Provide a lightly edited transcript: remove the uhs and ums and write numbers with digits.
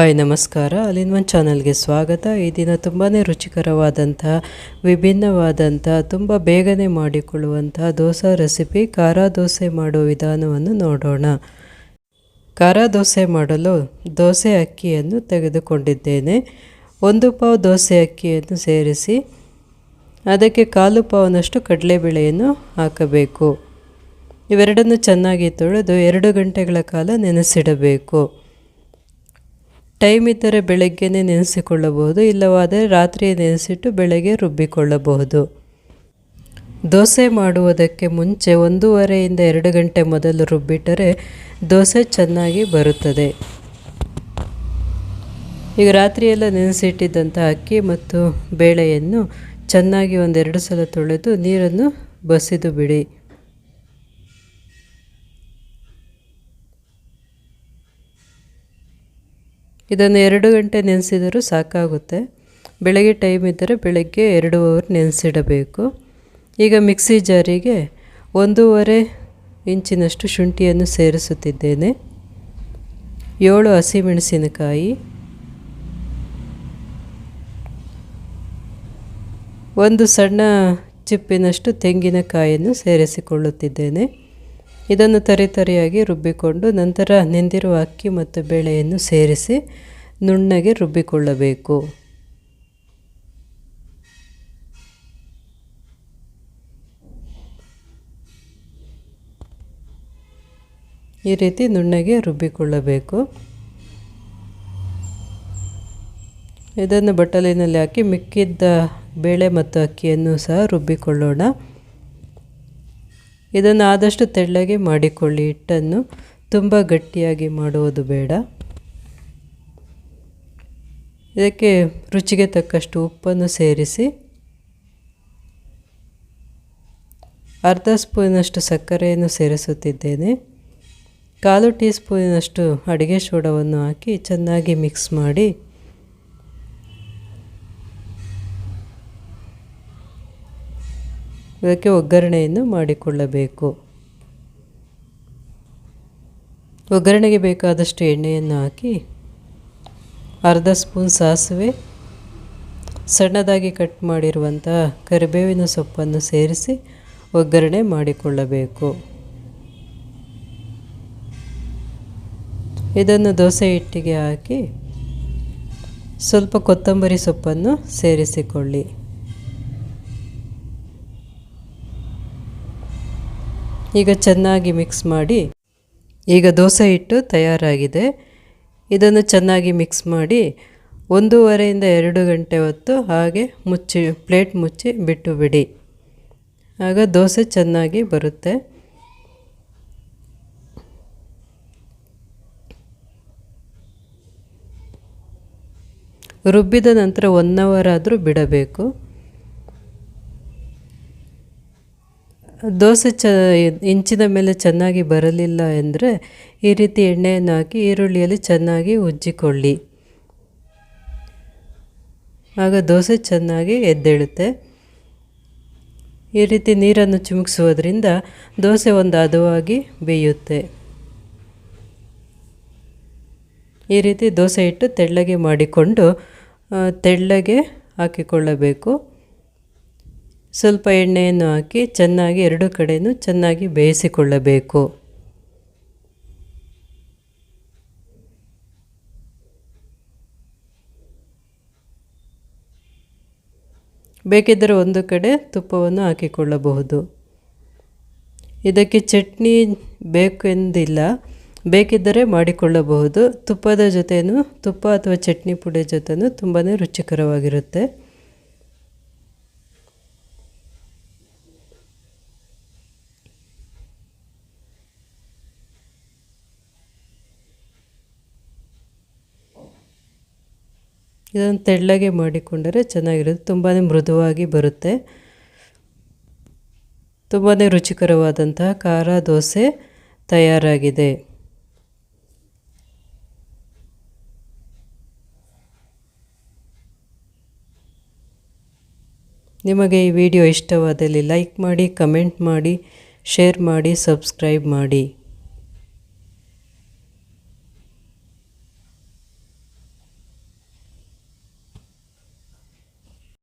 Hi ನಮಸ್ಕಾರ, ಅಲಿನ್ one ಚಾನಲ್ಗೆ ಸ್ವಾಗತ. ಈ ದಿನ ತುಂಬಾ ರುಚಿಕರವಾದಂಥ ವಿಭಿನ್ನವಾದಂಥ ತುಂಬ ಬೇಗನೆ ಮಾಡಿಕೊಳ್ಳುವಂಥ ದೋಸೆ ರೆಸಿಪಿ ಖಾರ ದೋಸೆ ಮಾಡೋ ವಿಧಾನವನ್ನು ನೋಡೋಣ. ಖಾರ ದೋಸೆ ಮಾಡಲು ದೋಸೆ ಅಕ್ಕಿಯನ್ನು ತೆಗೆದುಕೊಂಡಿದ್ದೇನೆ. 1 ಪಾವು ದೋಸೆ ಅಕ್ಕಿಯನ್ನು ಸೇರಿಸಿ ಅದಕ್ಕೆ 1/4 ಪಾವನಷ್ಟು ಕಡಲೆಬೇಳೆಯನ್ನು ಹಾಕಬೇಕು. ಇವೆರಡನ್ನು ಚೆನ್ನಾಗಿ ತೊಳೆದು 2 ಗಂಟೆಗಳ ಕಾಲ ನೆನೆಸಿಡಬೇಕು. ಟೈಮ್ ಇದ್ದರೆ ಬೆಳಗ್ಗೆನೇ ನೆನೆಸಿಕೊಳ್ಳಬಹುದು, ಇಲ್ಲವಾದರೆ ರಾತ್ರಿ ನೆನೆಸಿಟ್ಟು ಬೆಳಗ್ಗೆ ರುಬ್ಬಿಕೊಳ್ಳಬಹುದು. ದೋಸೆ ಮಾಡುವುದಕ್ಕೆ ಮುಂಚೆ 1.5 ಇಂದ 2 ಗಂಟೆ ಮೊದಲು ರುಬ್ಬಿಟ್ಟರೆ ದೋಸೆ ಚೆನ್ನಾಗಿ ಬರುತ್ತದೆ. ಈಗ ರಾತ್ರಿಯೆಲ್ಲ ನೆನೆಸಿಟ್ಟಿದ್ದಂಥ ಅಕ್ಕಿ ಮತ್ತು ಬೇಳೆಯನ್ನು ಚೆನ್ನಾಗಿ 1-2 ಸಲ ತೊಳೆದು ನೀರನ್ನು ಬಸಿದು ಬಿಡಿ. ಇದನ್ನು 2 ಗಂಟೆ ನೆನೆಸಿದರೂ ಸಾಕಾಗುತ್ತೆ. ಬೆಳಗ್ಗೆ ಟೈಮ್ ಇದ್ದರೆ ಬೆಳಗ್ಗೆ 2 ಅವರ್ ನೆನೆಸಿಡಬೇಕು. ಈಗ ಮಿಕ್ಸಿ ಜಾರಿಗೆ 1.5 ಇಂಚಿನಷ್ಟು ಶುಂಠಿಯನ್ನು ಸೇರಿಸುತ್ತಿದ್ದೇನೆ. 7 ಹಸಿಮೆಣಸಿನಕಾಯಿ, 1 ಸಣ್ಣ ಚಿಪ್ಪಿನಷ್ಟು ತೆಂಗಿನಕಾಯಿಯನ್ನು ಸೇರಿಸಿಕೊಳ್ಳುತ್ತಿದ್ದೇನೆ. ಇದನ್ನು ತರಿತರಿಯಾಗಿ ರುಬ್ಬಿಕೊಂಡು ನಂತರ ನೆಂದಿರುವ ಅಕ್ಕಿ ಮತ್ತು ಬೇಳೆಯನ್ನು ಸೇರಿಸಿ ನುಣ್ಣಗೆ ರುಬ್ಬಿಕೊಳ್ಳಬೇಕು. ಈ ರೀತಿ ನುಣ್ಣಗೆ ರುಬ್ಬಿಕೊಳ್ಳಬೇಕು. ಇದನ್ನು ಬಟ್ಟಲಿನಲ್ಲಿ ಹಾಕಿ ಮಿಕ್ಕಿದ್ದ ಬೇಳೆ ಮತ್ತು ಅಕ್ಕಿಯನ್ನು ಸಹ ರುಬ್ಬಿಕೊಳ್ಳೋಣ. ಇದನ್ನು ಆದಷ್ಟು ತೆಳ್ಳಗೆ ಮಾಡಿಕೊಳ್ಳಿ. ಹಿಟ್ಟನ್ನು ತುಂಬ ಗಟ್ಟಿಯಾಗಿ ಮಾಡುವುದು ಬೇಡ. ಇದಕ್ಕೆ ರುಚಿಗೆ ತಕ್ಕಷ್ಟು ಉಪ್ಪನ್ನು ಸೇರಿಸಿ ಅರ್ಧ ಸ್ಪೂನಷ್ಟು ಸಕ್ಕರೆಯನ್ನು ಸೇರಿಸುತ್ತಿದ್ದೇನೆ. 1/4 ಟೀ ಸ್ಪೂನಿನಷ್ಟು ಅಡುಗೆ ಸೋಡವನ್ನು ಹಾಕಿ ಚೆನ್ನಾಗಿ ಮಿಕ್ಸ್ ಮಾಡಿ ಇದಕ್ಕೆ ಒಗ್ಗರಣೆಯನ್ನು ಮಾಡಿಕೊಳ್ಳಬೇಕು. ಒಗ್ಗರಣೆಗೆ ಬೇಕಾದಷ್ಟು ಎಣ್ಣೆಯನ್ನು ಹಾಕಿ ಅರ್ಧ ಸ್ಪೂನ್ ಸಾಸಿವೆ, ಸಣ್ಣದಾಗಿ ಕಟ್ ಮಾಡಿರುವಂಥ ಕರಿಬೇವಿನ ಸೊಪ್ಪನ್ನು ಸೇರಿಸಿ ಒಗ್ಗರಣೆ ಮಾಡಿಕೊಳ್ಳಬೇಕು. ಇದನ್ನು ದೋಸೆ ಹಿಟ್ಟಿಗೆ ಹಾಕಿ ಸ್ವಲ್ಪ ಕೊತ್ತಂಬರಿ ಸೊಪ್ಪನ್ನು ಸೇರಿಸಿಕೊಳ್ಳಿ. ಈಗ ಚೆನ್ನಾಗಿ ಮಿಕ್ಸ್ ಮಾಡಿ. ಈಗ ದೋಸೆ ಹಿಟ್ಟು ತಯಾರಾಗಿದೆ. ಇದನ್ನು ಚೆನ್ನಾಗಿ ಮಿಕ್ಸ್ ಮಾಡಿ 1.5 ಇಂದ 2 ಗಂಟೆ ಹೊತ್ತು ಹಾಗೆ ಪ್ಲೇಟ್ ಮುಚ್ಚಿ ಬಿಟ್ಟು ಬಿಡಿ. ಆಗ ದೋಸೆ ಚೆನ್ನಾಗಿ ಬರುತ್ತೆ. ರುಬ್ಬಿದ ನಂತರ 1 ಅವರ್ ಆದರೂ ಬಿಡಬೇಕು. ದೋಸೆ ಇಂಚಿನ ಮೇಲೆ ಚೆನ್ನಾಗಿ ಬರಲಿಲ್ಲ ಎಂದರೆ ಈ ರೀತಿ ಎಣ್ಣೆಯನ್ನು ಹಾಕಿ ಈರುಳ್ಳಿಯಲ್ಲಿ ಚೆನ್ನಾಗಿ ಉಜ್ಜಿಕೊಳ್ಳಿ. ಆಗ ದೋಸೆ ಚೆನ್ನಾಗಿ ಎದ್ದೇಳುತ್ತೆ. ಈ ರೀತಿ ನೀರನ್ನು ಚಿಮುಕಿಸುವುದರಿಂದ ದೋಸೆ ಒಂದು ಹದವಾಗಿ ಬೇಯುತ್ತೆ. ಈ ರೀತಿ ದೋಸೆ ಹಿಟ್ಟು ತೆಳ್ಳಗೆ ಮಾಡಿಕೊಂಡು ತೆಳ್ಳಗೆ ಹಾಕಿಕೊಳ್ಳಬೇಕು. ಸ್ವಲ್ಪ ಎಣ್ಣೆಯನ್ನು ಹಾಕಿ ಚೆನ್ನಾಗಿ 2 ಕಡೆಯೂ ಚೆನ್ನಾಗಿ ಬೇಯಿಸಿಕೊಳ್ಳಬೇಕು. ಬೇಕಿದ್ದರೆ 1 ಕಡೆ ತುಪ್ಪವನ್ನು ಹಾಕಿಕೊಳ್ಳಬಹುದು. ಇದಕ್ಕೆ ಚಟ್ನಿ ಬೇಕೆಂದಿಲ್ಲ, ಬೇಕಿದ್ದರೆ ಮಾಡಿಕೊಳ್ಳಬಹುದು. ತುಪ್ಪದ ಜೊತೆನೂ ತುಪ್ಪ ಅಥವಾ ಚಟ್ನಿ ಪುಡಿ ಜೊತೆನೂ ತುಂಬಾ ರುಚಿಕರವಾಗಿರುತ್ತೆ. ಇದನ್ನು ತೆಳ್ಳಗೆ ಮಾಡಿಕೊಂಡರೆ ಚೆನ್ನಾಗಿರುತ್ತೆ. ತುಂಬಾ ಮೃದುವಾಗಿ ಬರುತ್ತೆ. ತುಂಬಾ ರುಚಿಕರವಾದಂತಹ ಖಾರ ದೋಸೆ ತಯಾರಾಗಿದೆ. ನಿಮಗೆ ಈ ವಿಡಿಯೋ ಇಷ್ಟವಾದಲ್ಲಿ ಲೈಕ್ ಮಾಡಿ, ಕಮೆಂಟ್ ಮಾಡಿ, ಶೇರ್ ಮಾಡಿ, ಸಬ್ಸ್ಕ್ರೈಬ್ ಮಾಡಿ.